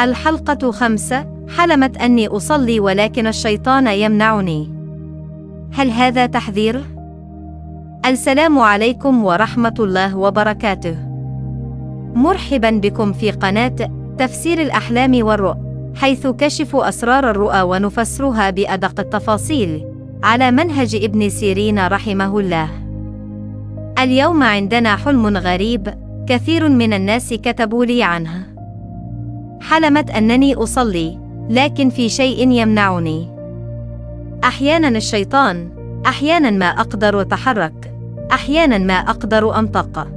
الحلقة 5. حلمت أني أصلي ولكن الشيطان يمنعني. هل هذا تحذير؟ السلام عليكم ورحمة الله وبركاته. مرحبا بكم في قناة تفسير الأحلام والرؤى، حيث كشف أسرار الرؤى ونفسرها بأدق التفاصيل على منهج ابن سيرين رحمه الله. اليوم عندنا حلم غريب كثير من الناس كتبوا لي عنه. حلمت أنني أصلي لكن في شيء يمنعني. أحيانا الشيطان، أحيانا ما أقدر أتحرك، أحيانا ما أقدر أنطق.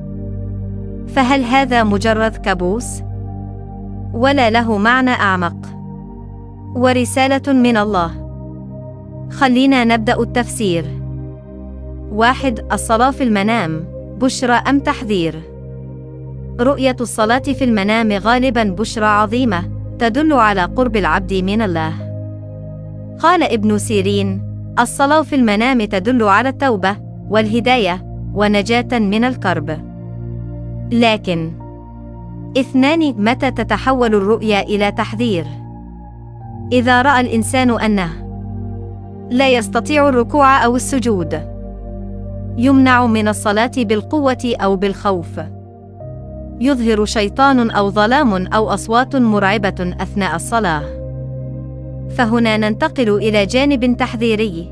فهل هذا مجرد كابوس؟ ولا له معنى أعمق ورسالة من الله؟ خلينا نبدأ التفسير. 1. الصلاة في المنام بشرى أم تحذير؟ رؤية الصلاة في المنام غالبا بشرى عظيمة تدل على قرب العبد من الله. قال ابن سيرين: الصلاة في المنام تدل على التوبة والهداية ونجاة من الكرب. لكن 2. متى تتحول الرؤيا إلى تحذير؟ إذا رأى الإنسان أنه لا يستطيع الركوع أو السجود، يمنع من الصلاة بالقوة أو بالخوف، يظهر شيطان أو ظلام أو أصوات مرعبة أثناء الصلاة، فهنا ننتقل إلى جانب تحذيري.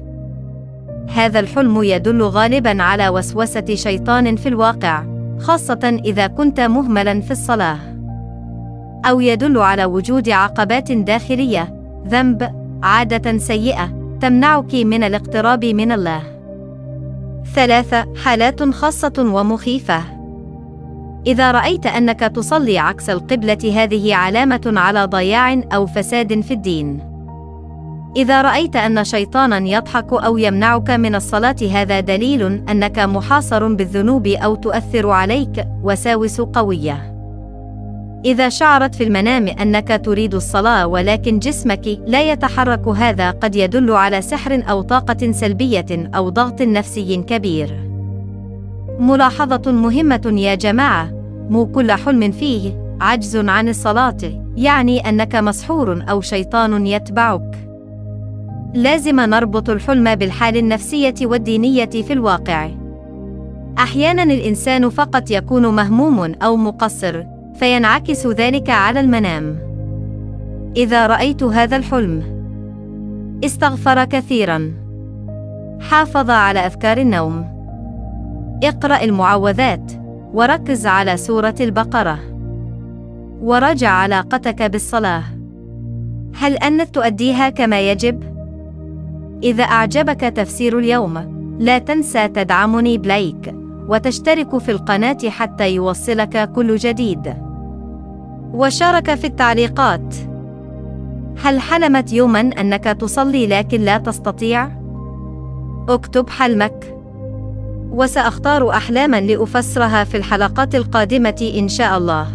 هذا الحلم يدل غالبا على وسوسة شيطان في الواقع، خاصة إذا كنت مهملا في الصلاة، أو يدل على وجود عقبات داخلية، ذنب، عادة سيئة تمنعك من الاقتراب من الله. 3. حالات خاصة ومخيفة. إذا رأيت أنك تصلي عكس القبلة، هذه علامة على ضياع أو فساد في الدين. إذا رأيت أن شيطانا يضحك أو يمنعك من الصلاة، هذا دليل أنك محاصر بالذنوب أو تؤثر عليك وساوس قوية. إذا شعرت في المنام أنك تريد الصلاة ولكن جسمك لا يتحرك، هذا قد يدل على سحر أو طاقة سلبية أو ضغط نفسي كبير. ملاحظة مهمة يا جماعة: مو كل حلم فيه عجز عن الصلاة يعني أنك مسحور أو شيطان يتبعك. لازم نربط الحلم بالحال النفسية والدينية في الواقع. أحيانا الإنسان فقط يكون مهموم أو مقصر، فينعكس ذلك على المنام. إذا رأيت هذا الحلم، استغفر كثيرا، حافظ على أذكار النوم، اقرأ المعوذات، وركز على سورة البقرة، وراجع علاقتك بالصلاة. هل أنت تؤديها كما يجب؟ إذا أعجبك تفسير اليوم، لا تنسى تدعمني بلايك وتشترك في القناة حتى يوصلك كل جديد، وشارك في التعليقات. هل حلمت يوما أنك تصلي لكن لا تستطيع؟ اكتب حلمك، وسأختار أحلاما لأفسرها في الحلقات القادمة إن شاء الله.